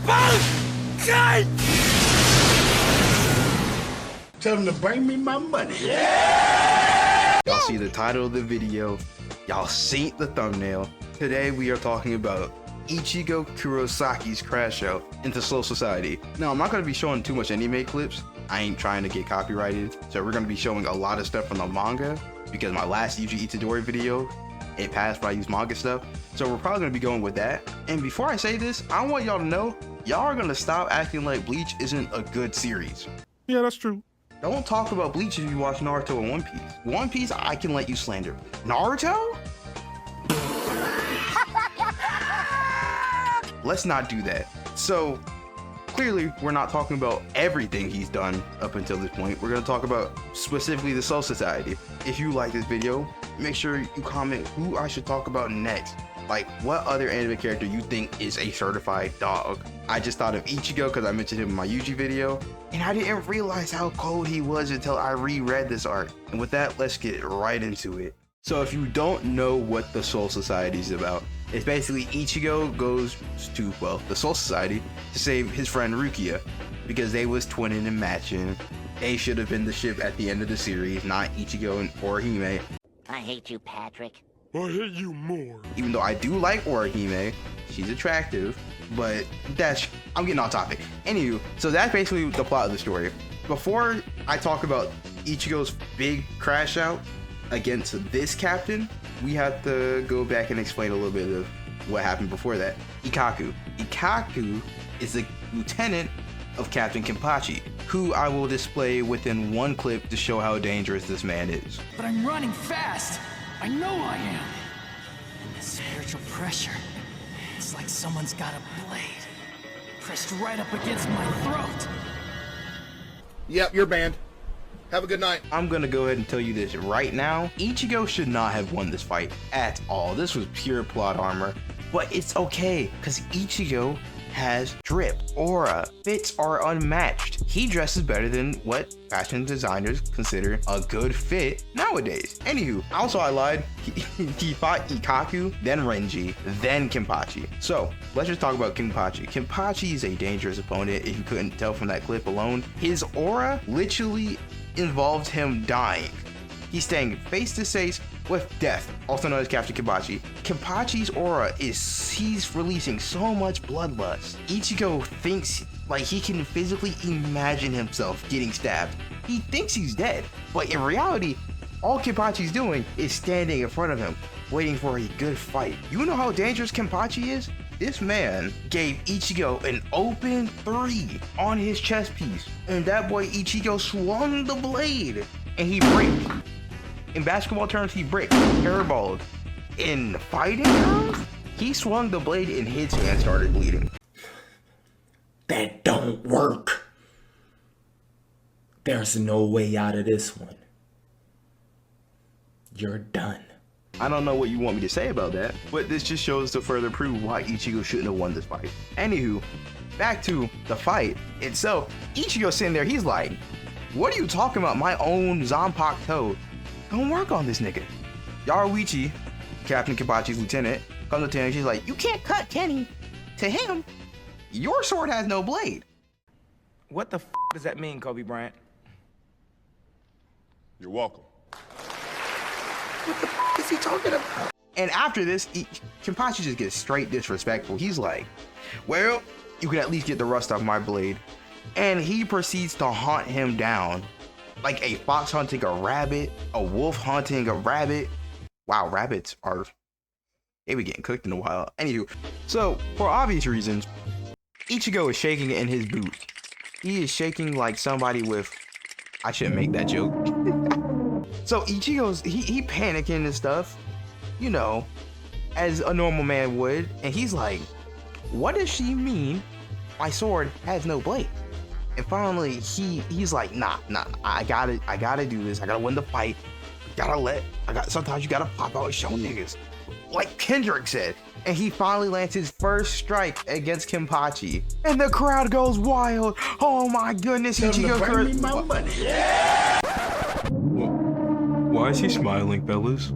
Tell them to bring me my money. Yeah! Y'all see the title of the video. Y'all see the thumbnail. Today we are talking about Ichigo Kurosaki's crash out into Soul Society. Now, I'm not going to be showing too much anime clips. I ain't trying to get copyrighted. So we're going to be showing a lot of stuff from the manga because my last Yuji Itadori video, it passed, but I used manga stuff. So we're probably going to be going with that. And before I say this, I want y'all to know, y'all are going to stop acting like Bleach isn't a good series. Yeah, that's true. Don't talk about Bleach if you watch Naruto and One Piece. One Piece, I can let you slander. Naruto? Let's not do that. So, clearly, we're not talking about everything he's done up until this point. We're going to talk about specifically the Soul Society. If you like this video, make sure you comment who I should talk about next. Like, what other anime character you think is a certified dog? I just thought of Ichigo because I mentioned him in my Yuji video, and I didn't realize how cold he was until I reread this arc. And with that, let's get right into it. So if you don't know what the Soul Society is about, it's basically Ichigo goes to, well, the Soul Society to save his friend Rukia because they was twinning and matching. They should have been the ship at the end of the series, not Ichigo and Orihime. I hate you, Patrick. I hate you more. Even though I do like Orihime, she's attractive, but I'm getting off topic. Anywho, so that's basically the plot of the story. Before I talk about Ichigo's big crash out against this captain, we have to go back and explain a little bit of what happened before that. Ikkaku. Ikkaku is the lieutenant of Captain Kenpachi, who I will display within one clip to show how dangerous this man is. But I'm running fast. I know I am. And the spiritual pressure, it's like someone's got a blade pressed right up against my throat. Yep, you're banned. Have a good night. I'm gonna go ahead and tell you this right now. Ichigo should not have won this fight at all. This was pure plot armor, but it's okay because Ichigo has drip, aura, fits are unmatched. He dresses better than what fashion designers consider a good fit nowadays. Anywho, also I lied. He fought Ikkaku, then Renji, then Kenpachi. So let's just talk about Kenpachi. Kenpachi is a dangerous opponent if you couldn't tell from that clip alone. His aura literally involved him dying. He's staying face to face with death, also known as Captain Kenpachi. Kenpachi's aura he's releasing so much bloodlust. Ichigo thinks like he can physically imagine himself getting stabbed. He thinks he's dead, but in reality, all Kenpachi's doing is standing in front of him, waiting for a good fight. You know how dangerous Kenpachi is? This man gave Ichigo an open 3 on his chest piece, and that boy Ichigo swung the blade, and he bricked. In basketball terms, he bricked, airballed. In fighting terms, he swung the blade and his hand started bleeding. That don't work. There's no way out of this one. You're done. I don't know what you want me to say about that, but this just shows to further prove why Ichigo shouldn't have won this fight. Anywho, back to the fight itself. Ichigo sitting there, he's like, what are you talking about? My own Zanpakuto toe. Don't work on this nigga. Yaruichi, Captain Kenpachi's lieutenant, comes up to him and she's like, you can't cut Kenny. To him, your sword has no blade. What the f does that mean, Kobe Bryant? You're welcome. What the f is he talking about? And after this, Kenpachi just gets straight disrespectful. He's like, well, you can at least get the rust off my blade. And he proceeds to hunt him down. Like a fox hunting a rabbit, a wolf hunting a rabbit. Wow, rabbits they be getting cooked in the wild. Anywho, so for obvious reasons, Ichigo is shaking in his boots. He is shaking like somebody with, I shouldn't make that joke. So Ichigo's, he panicking and stuff, you know, as a normal man would. And he's like, what does she mean my sword has no blade? And finally, he's like, nah, I gotta do this. I gotta win the fight. Sometimes you gotta pop out and show niggas. Like Kendrick said. And he finally lands his first strike against Kenpachi. And the crowd goes wild. Oh my goodness, Ichigo Kurosaki. Why is he smiling, fellas?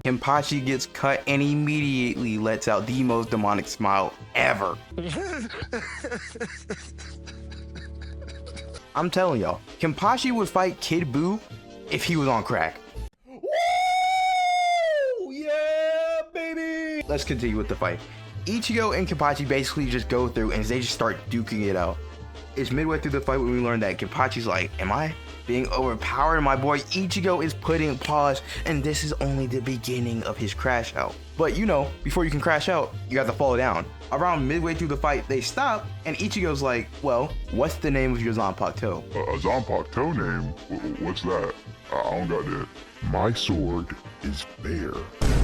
Kenpachi gets cut and immediately lets out the most demonic smile ever. I'm telling y'all, Kenpachi would fight Kid Buu if he was on crack. Woo! Yeah, baby! Let's continue with the fight. Ichigo and Kenpachi basically just go through and they just start duking it out. It's midway through the fight when we learn that Kenpachi's like, am I being overpowered? My boy Ichigo is putting pause, and this is only the beginning of his crash out. But you know, before you can crash out, you have to fall down. Around midway through the fight, they stop, and Ichigo's like, well, what's the name of your Zanpakuto? A Zanpakuto name? What's that? I don't got that. My sword is bear.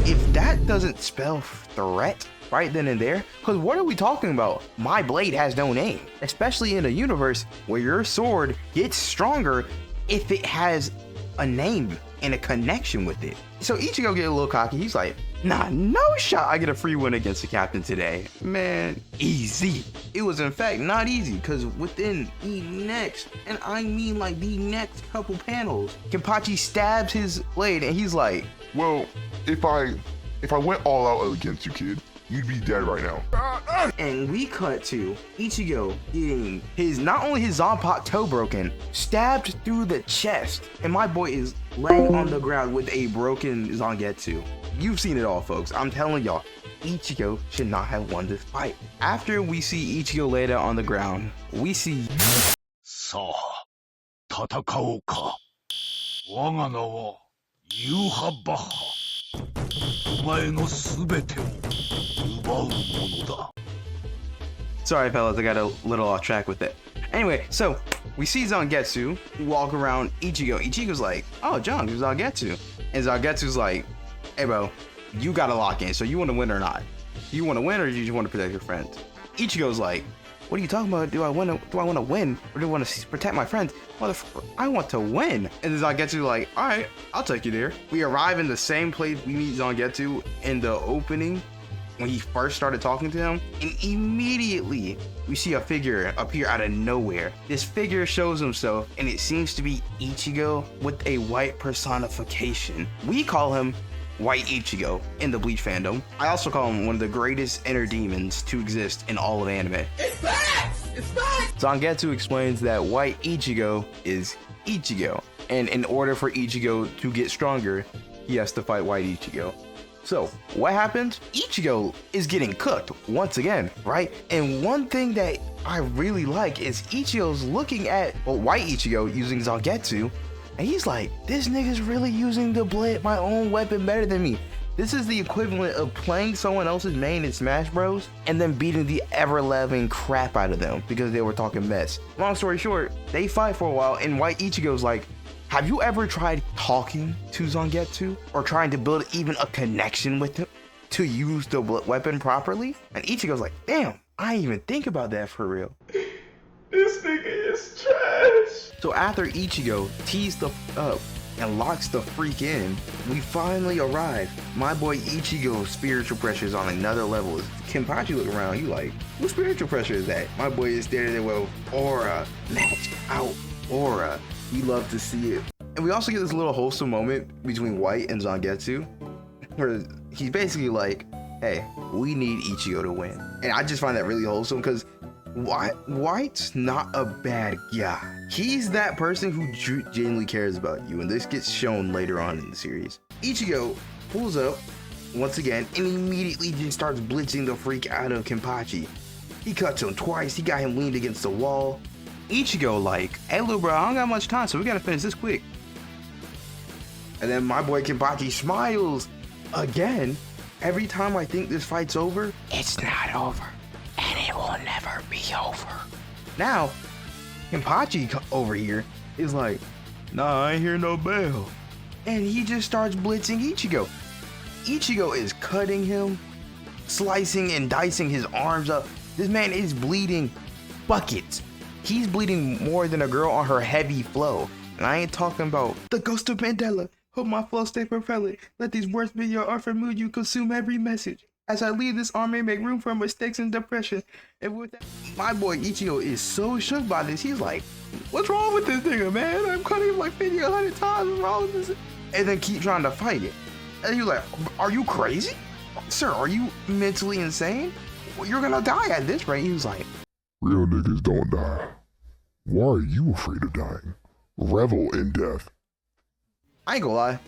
If that doesn't spell threat right then and there, because what are we talking about? My blade has no name, especially in a universe where your sword gets stronger if it has a name and a connection with it. So Ichigo get a little cocky. He's like, nah, no shot I get a free win against the captain today. Man, easy. It was in fact not easy, because within the next, and I mean like the next couple panels, Kenpachi stabs his blade and he's like, Well, if I went all out against you, kid, you'd be dead right now. and we cut to Ichigo getting not only his Zanpakuto broken, stabbed through the chest, and my boy is laying on the ground with a broken Zangetsu. You've seen it all, folks. I'm telling y'all, Ichigo should not have won this fight. After we see Ichigo laid out on the ground, we see さあ、戦おうか。我が名はユーハバッハ。お前のすべてを奪うものだ。 Sorry, fellas, I got a little off track with it. Anyway, so we see Zangetsu walk around Ichigo. Ichigo's like, oh, John, there's Zangetsu. And Zangetsu's like, hey, bro, you gotta lock in. So you want to win or not? You want to win or do you just want to protect your friends? Ichigo's like, what are you talking about? Do I want to win or do I want to protect my friends? Motherfucker, I want to win. And then Zangetsu like, all right, I'll take you there. We arrive in the same place we meet Zangetsu in the opening when he first started talking to him, and immediately we see a figure appear out of nowhere. This figure shows himself, and it seems to be Ichigo with a white personification. We call him White Ichigo in the Bleach fandom. I also call him one of the greatest inner demons to exist in all of anime. It's back! It's back! Zangetsu explains that White Ichigo is Ichigo, and in order for Ichigo to get stronger, he has to fight White Ichigo. So what happens? Ichigo is getting cooked once again, right? And one thing that I really like is Ichigo's looking at White Ichigo using Zangetsu, and he's like, this nigga's really using my own weapon better than me. This is the equivalent of playing someone else's main in Smash Bros. And then beating the ever-loving crap out of them because they were talking mess. Long story short, they fight for a while, and White Ichigo's like, have you ever tried talking to Zangetsu or trying to build even a connection with him to use the weapon properly? And Ichigo's like, damn, I didn't even think about that for real. This nigga is trash. So after Ichigo tees the up and locks the freak in, we finally arrive. My boy Ichigo's spiritual pressure is on another level. Kenpachi look around, you like, what spiritual pressure is that? My boy is standing there with aura, match out aura. We love to see it. And we also get this little wholesome moment between White and Zangetsu, where he's basically like, hey, we need Ichigo to win. And I just find that really wholesome because White's not a bad guy. He's that person who genuinely cares about you, and this gets shown later on in the series. Ichigo pulls up once again and immediately just starts blitzing the freak out of Kenpachi. He cuts him twice, he got him leaned against the wall. Ichigo like, hey little bro, I don't got much time, so we gotta finish this quick. And then my boy Kenpachi smiles again. Every time I think this fight's over, it's not over, and it will never be over. Now, Kenpachi over here is like, nah, I ain't hear no bell. And he just starts blitzing Ichigo. Ichigo is cutting him, slicing and dicing his arms up. This man is bleeding buckets. He's bleeding more than a girl on her heavy flow. And I ain't talking about the ghost of Mandela. Hope my flow stay propellant. Let these words be your art for mood. You consume every message. As I leave this army, make room for mistakes and depression. And with that, my boy Ichigo is so shook by this. He's like, what's wrong with this nigga, man? I'm cutting him like 50, 100 times. What's wrong with this? And then keep trying to fight it. And he was like, are you crazy? Sir, are you mentally insane? Well, you're gonna die at this rate. He was like, Real niggas don't die. Why are you afraid of dying? Revel in death. I ain't gonna lie.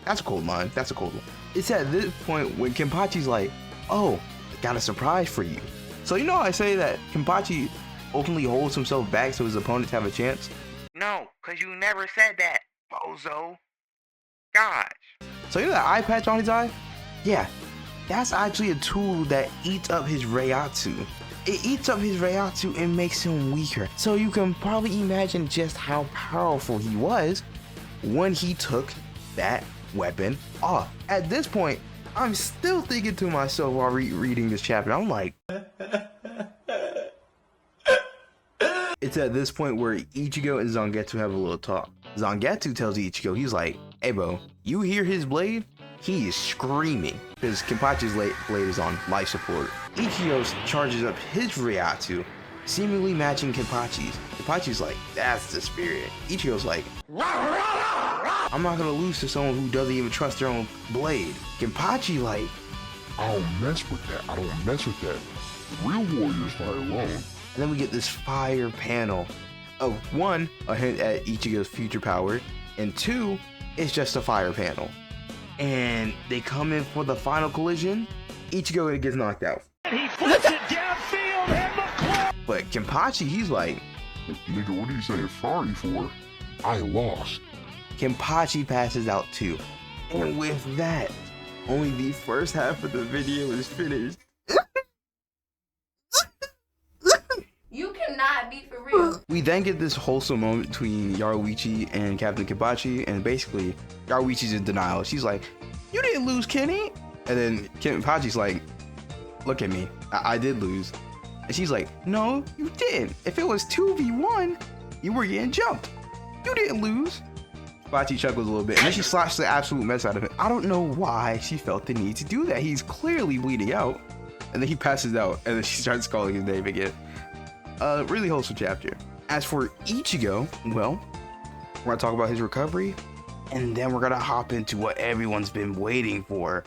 That's a cold line. That's a cold one. It's at this point when Kenpachi's like, oh, I got a surprise for you. So you know how I say that Kenpachi openly holds himself back so his opponents have a chance? No, because you never said that, bozo. Gosh. So you know that eye patch on his eye? Yeah, that's actually a tool that eats up his Reiatsu. It eats up his Reiatsu and makes him weaker. So you can probably imagine just how powerful he was when he took that weapon off. At this point, I'm still thinking to myself while reading this chapter, I'm like, it's at this point where Ichigo and Zangetsu have a little talk. Zangetsu tells Ichigo, he's like, hey bro, you hear his blade? He is screaming because Kenpachi's blade is on life support. Ichigo charges up his Reiatsu, seemingly matching Kenpachi's. Kenpachi's like, that's the spirit. Ichigo's like, I'm not gonna lose to someone who doesn't even trust their own blade. Kenpachi like, I don't mess with that. I don't mess with that. Real warriors fight alone. and then we get this fire panel of one, a hint at Ichigo's future power, and two, it's just a fire panel. And they come in for the final collision. Ichigo gets knocked out. He flips it downfield and McClure. But Kenpachi, he's like, Nigga, what are you saying sorry for? I lost. Kenpachi passes out too. And with that, only the first half of the video is finished. You cannot be for real. We then get this wholesome moment between Yaruichi and Captain Kenpachi, and basically, Yaruichi's in denial. She's like, you didn't lose, Kenny. And then Kenpachi's like, look at me, I did lose. And she's like, no, you didn't. If it was 2v1, you were getting jumped. You didn't lose. Kenpachi chuckles a little bit, and then she slaps the absolute mess out of him. I don't know why she felt the need to do that. He's clearly bleeding out. And then he passes out, and then she starts calling his name again. Really wholesome chapter. As for Ichigo, well, we're gonna talk about his recovery, and then we're gonna hop into what everyone's been waiting for.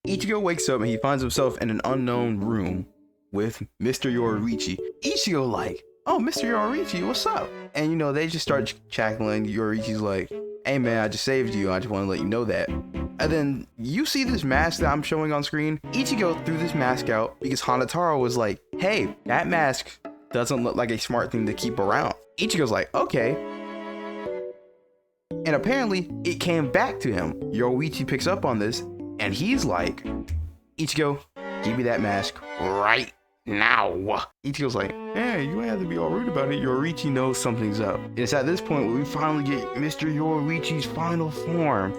Ichigo wakes up and he finds himself in an unknown room with Mr. Yoruichi. Ichigo like, oh, Mr. Yoruichi, what's up? And you know, they just start cackling. Yoruichi's like, hey man, I just saved you. I just want to let you know that. And then you see this mask that I'm showing on screen. Ichigo threw this mask out because Hanataro was like, hey, that mask doesn't look like a smart thing to keep around. Ichigo's like, okay. And apparently it came back to him. Yoruichi picks up on this and he's like, Ichigo, give me that mask right now. Ichigo's like, hey, you ain't have to be all rude about it. Yoruichi knows something's up. And it's at this point where we finally get Mr. Yoruichi's final form.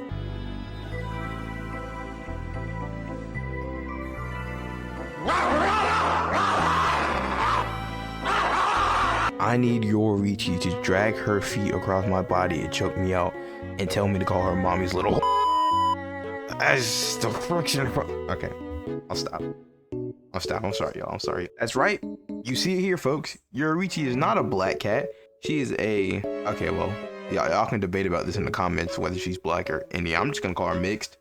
I need Yoruichi to drag her feet across my body and choke me out and tell me to call her mommy's little. That's the friction. Okay, I'll stop. I'm sorry, y'all. I'm sorry. That's right. You see it here, folks. Yoruichi is not a black cat. She is a. Okay, well, y'all can debate about this in the comments whether she's black or Indian. I'm just gonna call her mixed,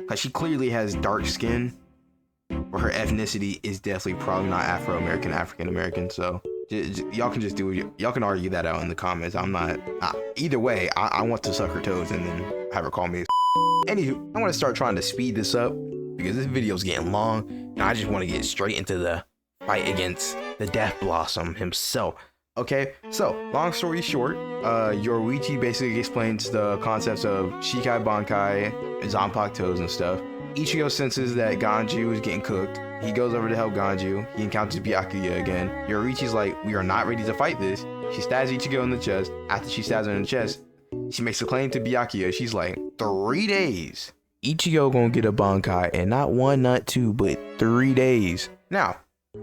cause she clearly has dark skin, but her ethnicity is definitely probably not Afro-American, African-American. So y'all can just do it. Y'all can argue that out in the comments. I'm not. Either way, I want to suck her toes and then have her call me. Anywho, I want to start trying to speed this up because this video is getting long, and I just want to get straight into the fight against the Death Blossom himself. Okay, so long story short, Yoruichi basically explains the concepts of Shikai Bankai, Zanpakutos and stuff. Ichigo senses that Ganju is getting cooked. He goes over to help Ganju. He encounters Byakuya again. Yoruichi's like, we are not ready to fight this. She stabs Ichigo in the chest. After she stabs him in the chest, she makes a claim to Byakuya. She's like, 3 days. Ichigo gonna get a Bankai, and not 1, not 2, but 3 days. Now,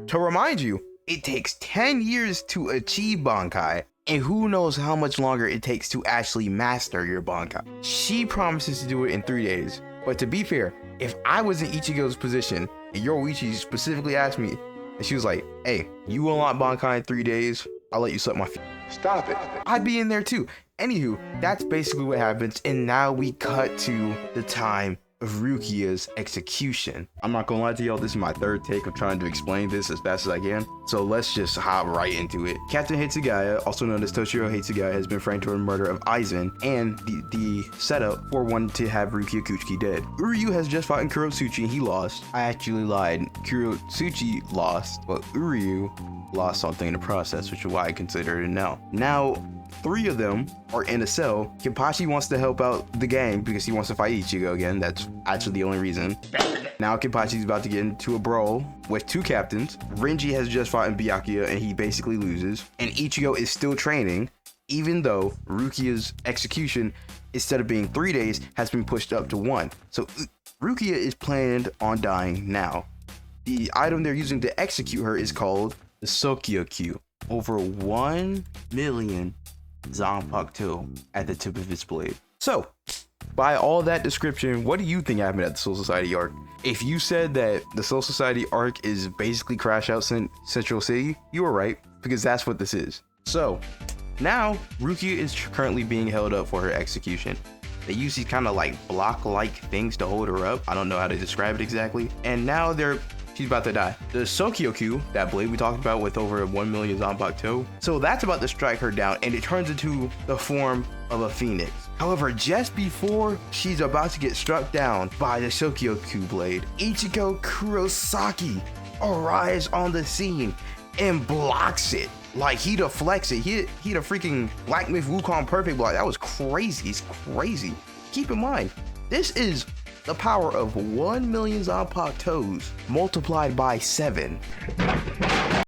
to remind you, it takes 10 years to achieve Bankai, and who knows how much longer it takes to actually master your Bankai. She promises to do it in 3 days. But to be fair, if I was in Ichigo's position, and Yoruichi specifically asked me, and she was like, hey, you unlock Bankai in 3 days, I'll let you suck my feet. Stop it. I'd be in there too. Anywho, that's basically what happens, and now we cut to the time of Rukia's execution. I'm not gonna lie to y'all, this is my third take of trying to explain this as fast as I can. So let's just hop right into it. Captain Hitsugaya, also known as Toshiro Hitsugaya, has been framed for the murder of Aizen and the setup for one to have Rukia Kuchiki dead. Uryu has just fought in Kurotsuchi and he lost. I actually lied. Kurotsuchi lost, but Uryu lost something in the process, which is why I consider it a no. Now, 3 of them are in a cell. Kenpachi wants to help out the gang because he wants to fight Ichigo again. That's actually the only reason. Now Kenpachi's about to get into a brawl with 2 captains. Renji has just fought in Byakuya and he basically loses. And Ichigo is still training, even though Rukia's execution, instead of being 3 days, has been pushed up to 1. So Rukia is planned on dying now. The item they're using to execute her is called the Sokyokyu. Over 1 million Zanpakuto at the tip of its blade. So, by all that description, what do you think happened at the Soul Society arc? If you said that the Soul Society arc is basically Crash Out Central City, you were right, because that's what this is. So, now, Rukia is currently being held up for her execution. They use these kind of like block-like things to hold her up. I don't know how to describe it exactly. And now she's about to die. The Sokyokyu, that blade we talked about with over 1 million Zanpakuto, so that's about to strike her down and it turns into the form of a phoenix. However, just before she's about to get struck down by the Sokyokyu blade, Ichigo Kurosaki arrives on the scene and blocks it. Like, he deflects it. He the freaking Black Myth Wukong perfect block. That was crazy. It's crazy. Keep in mind, this is the power of 1 million Zanpakutos multiplied by 7.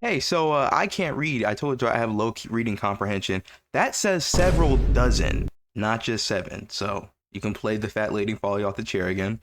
Hey, so I can't read. I told you I have low reading comprehension. That says several dozen, not just 7. So you can play the fat lady falling off the chair again.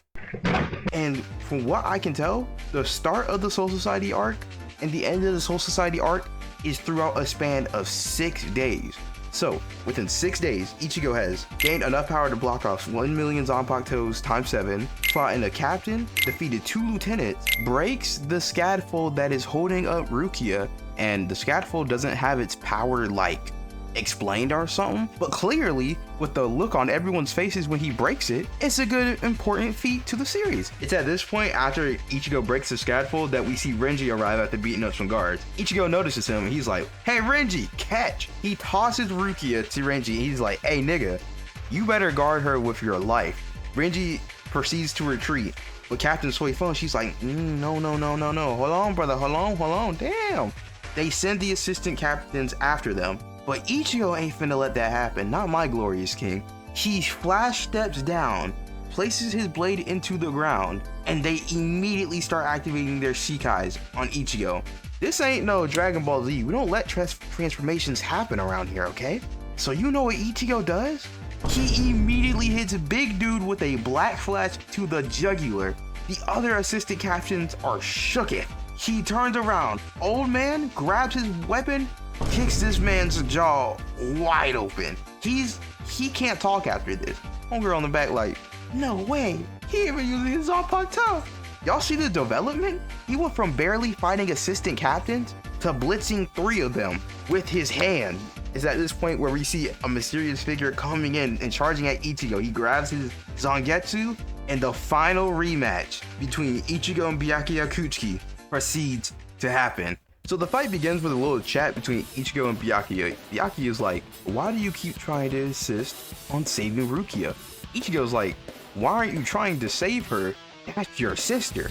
And from what I can tell, the start of the Soul Society arc and the end of the Soul Society arc is throughout a span of 6 days. So, within 6 days, Ichigo has gained enough power to block off 1 million Zanpakutos times 7, fought in a captain, defeated 2 lieutenants, breaks the scaffold that is holding up Rukia, and the scaffold doesn't have its power, like, explained or something, but clearly, with the look on everyone's faces when he breaks it, it's a good, important feat to the series. It's at this point, after Ichigo breaks the scaffold, that we see Renji arrive after beating up some guards. Ichigo notices him and he's like, "Hey Renji, catch!" He tosses Rukia to Renji and he's like, "Hey nigga, you better guard her with your life." Renji proceeds to retreat, but Captain Suifeng, she's like, no, hold on brother, hold on, damn. They send the assistant captains after them. But Ichigo ain't finna let that happen, not my glorious king. He flash steps down, places his blade into the ground, and they immediately start activating their Shikais on Ichigo. This ain't no Dragon Ball Z. We don't let transformations happen around here, okay? So you know what Ichigo does? He immediately hits Big Dude with a black flash to the jugular. The other assistant captains are shooketh. He turns around, old man grabs his weapon, kicks this man's jaw wide open. He can't talk after this. Homegirl on the back like, no way, he even using his Zanpakuto. Y'all see the development? He went from barely fighting assistant captains to blitzing 3 of them with his hand. It's at this point where we see a mysterious figure coming in and charging at Ichigo. He grabs his Zangetsu, and the final rematch between Ichigo and Byakuya Kuchiki proceeds to happen. So the fight begins with a little chat between Ichigo and Byakuya. Byakuya is like, why do you keep trying to insist on saving Rukia? Ichigo's like, why aren't you trying to save her? That's your sister.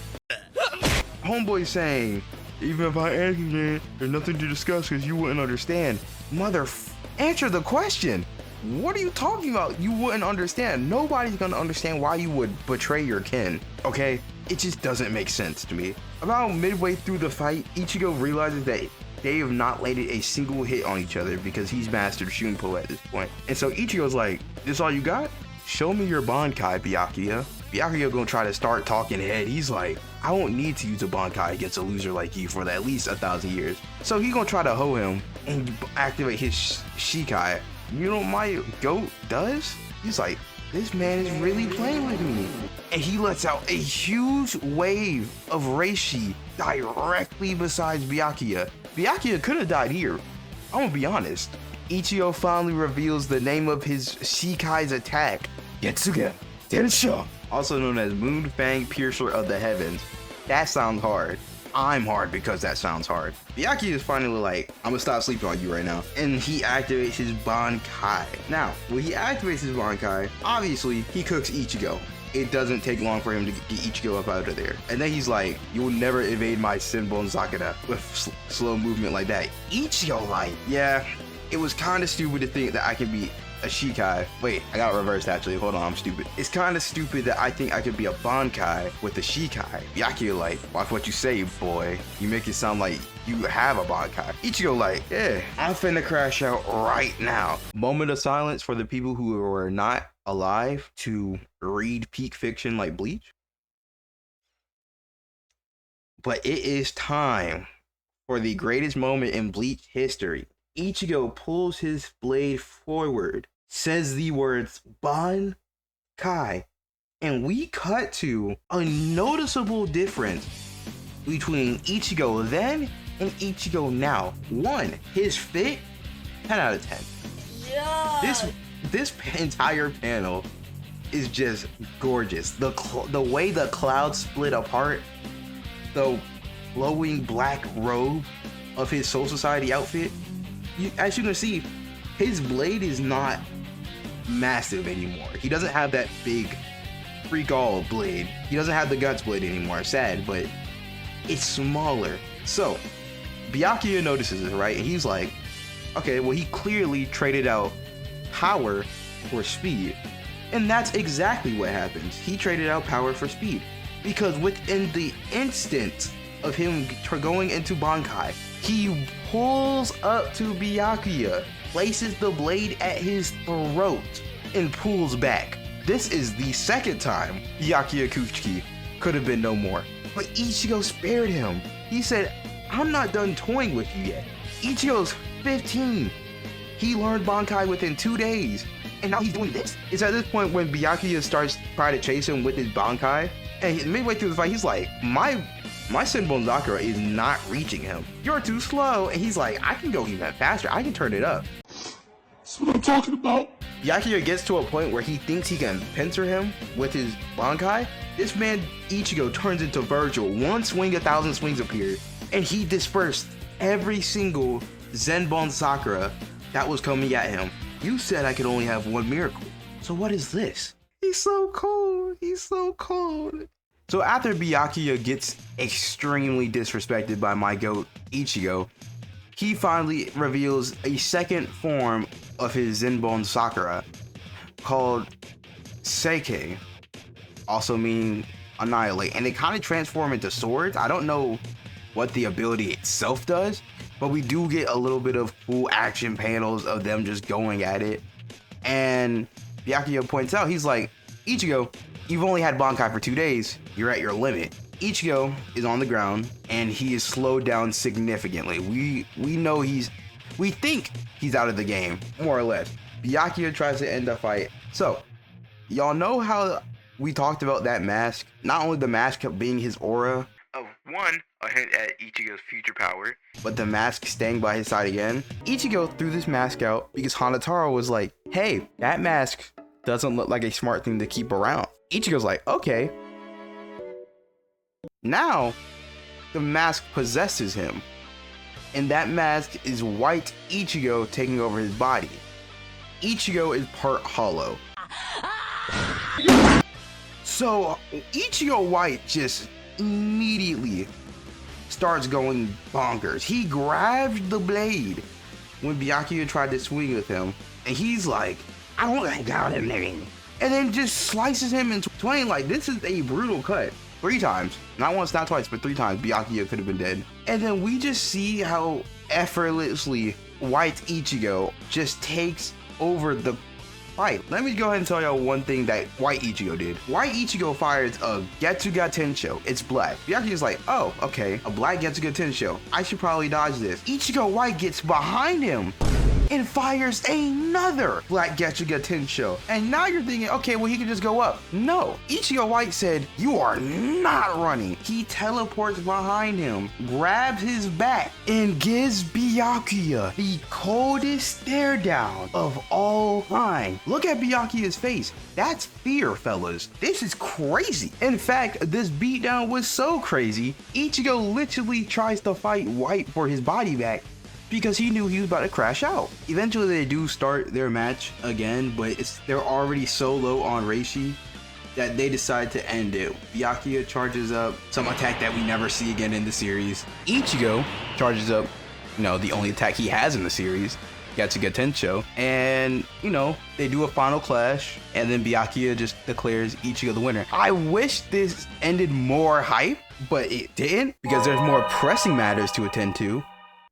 Homeboy's saying, even if I answered it, there's nothing to discuss because you wouldn't understand. Answer the question. What are you talking about? You wouldn't understand. Nobody's gonna understand why you would betray your kin, okay? It just doesn't make sense to me. About midway through the fight, Ichigo realizes that they have not landed a single hit on each other because he's mastered Shunpo at this point. And so Ichigo's like, this all you got? Show me your Bankai, Byakuya. Byakuya gonna try to start talking head. He's like, I won't need to use a Bankai against a loser like you for at least 1,000 years. So he gonna try to hoe him and activate his Shikai. You know what my goat does? He's like, this man is really playing with me. And he lets out a huge wave of Reishi directly beside Byakuya. Byakuya could have died here. I'm gonna be honest. Ichigo finally reveals the name of his Shikai's attack. Getsuga Tensho. also known as Moon Fang Piercer of the Heavens. That sounds hard. I'm hard because that sounds hard. Byakuya is finally like, I'm gonna stop sleeping on you right now. And he activates his Bankai. Now, when he activates his Bankai, obviously he cooks Ichigo. It doesn't take long for him to get Ichigo up out of there. And then he's like, you will never evade my Senbon Sakura with slow movement like that. Ichigo like, yeah, it was kind of stupid to think that I can be a Shikai. Wait, I got it reversed actually. Hold on, I'm stupid. It's kind of stupid that I think I could be a Bankai with a Shikai. Byakuya like, watch what you say, boy. You make it sound like you have a Bankai. Ichigo like, yeah, I'm finna crash out right now. Moment of silence for the people who were not alive to read peak fiction like Bleach. But it is time for the greatest moment in Bleach history. Ichigo pulls his blade forward, says the words Bankai, and we cut to a noticeable difference between Ichigo then and Ichigo now. 1, his fit, 10 out of 10. Yeah. This entire panel is just gorgeous. The way the clouds split apart, the flowing black robe of his Soul Society outfit. As you can see, his blade is not massive anymore. He doesn't have that big freak all blade. He doesn't have the guts blade anymore. Sad, but it's smaller. So Byakuya notices it, right? And he's like, okay, well, he clearly traded out power for speed. And that's exactly what happens. He traded out power for speed. Because within the instant of him going into Bankai, he pulls up to Byakuya, places the blade at his throat, and pulls back. This is the second time Byakuya Kuchiki could have been no more. But Ichigo spared him. He said, I'm not done toying with you yet. Ichigo's 15. He learned Bankai within 2 days, and now he's doing this. It's at this point when Byakuya starts trying to chase him with his Bankai, and midway through the fight, he's like, my Senbon Sakura is not reaching him. You're too slow. And he's like, I can go even faster. I can turn it up. That's what I'm talking about. Byakuya gets to a point where he thinks he can pincer him with his Bankai. This man, Ichigo, turns into Virgil. One swing, 1,000 swings appear. And he dispersed every single Senbon Sakura that was coming at him. You said I could only have one miracle. So what is this? He's so cold. He's so cold. So after Byakuya gets extremely disrespected by my goat, Ichigo, he finally reveals a second form of his Senbon Sakura called Seikei, also meaning annihilate. And they kind of transform into swords. I don't know what the ability itself does, but we do get a little bit of full action panels of them just going at it. And Byakuya points out, he's like, Ichigo, you've only had Bankai for 2 days. You're at your limit. Ichigo is on the ground and he is slowed down significantly. We know we think he's out of the game, more or less. Byakuya tries to end the fight. So, y'all know how we talked about that mask? Not only the mask being his aura of 1, a hint at Ichigo's future power, but the mask staying by his side again. Ichigo threw this mask out because Hanataro was like, hey, that mask doesn't look like a smart thing to keep around. Ichigo's like, okay. Now, the mask possesses him. And that mask is white Ichigo taking over his body. Ichigo is part hollow. So, Ichigo White just immediately starts going bonkers. He grabbed the blade when Byakuya tried to swing with him. And he's like, I don't like how them living. And then just slices him into twain. Like, this is a brutal cut. 3 times. Not once, not twice, but 3 times. Byakuya could have been dead. And then we just see how effortlessly White Ichigo just takes over the fight. Let me go ahead and tell y'all one thing that White Ichigo did. White Ichigo fires a Getsuga Tensho. It's black. Byakuya's like, oh, okay, a black Getsuga Tensho. I should probably dodge this. Ichigo White gets behind him, and fires another Black Getsuga Tensho. And now you're thinking, okay, well, he can just go up. No, Ichigo White said, you are not running. He teleports behind him, grabs his back, and gives Byakuya the coldest stare down of all time. Look at Byakuya's face. That's fear, fellas. This is crazy. In fact, this beatdown was so crazy, Ichigo literally tries to fight White for his body back because he knew he was about to crash out. Eventually, they do start their match again, but they're already so low on Reishi that they decide to end it. Byakuya charges up some attack that we never see again in the series. Ichigo charges up, the only attack he has in the series, Getsuga Tensho, and they do a final clash, and then Byakuya just declares Ichigo the winner. I wish this ended more hype, but it didn't because there's more pressing matters to attend to.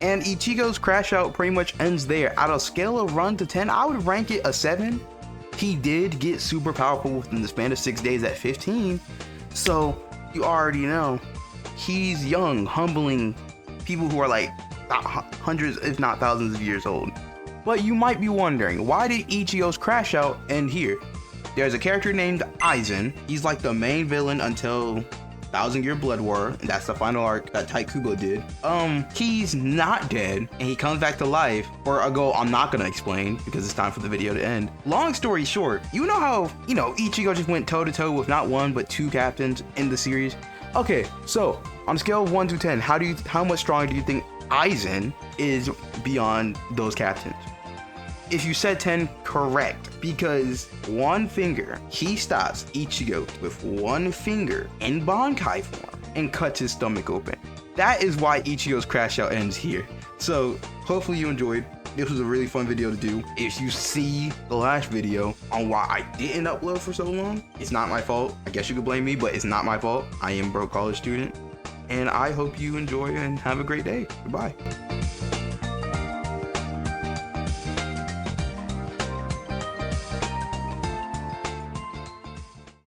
And Ichigo's crash out pretty much ends there. Out of scale of 1 to 10, I would rank it a 7. He did get super powerful within the span of 6 days at 15, so you already know he's young, humbling people who are like hundreds if not thousands of years old. But you might be wondering, why did Ichigo's crash out end here? There's a character named Aizen. He's like the main villain until 1000-Year Blood War, and that's the final arc that Taikubo did. He's not dead, and he comes back to life for a goal I'm not gonna explain because it's time for the video to end. Long story short, you know how, Ichigo just went toe-to-toe with not one, but 2 captains in the series? Okay, so on a scale of 1 to 10, how much stronger do you think Aizen is beyond those captains? If you said 10, correct, because one finger, he stops Ichigo with one finger in Bankai form and cuts his stomach open. That is why Ichigo's crash out ends here. So hopefully you enjoyed. This was a really fun video to do. If you see the last video on why I didn't upload for so long, it's not my fault. I guess you could blame me, but it's not my fault. I am a broke college student, and I hope you enjoy and have a great day. Goodbye.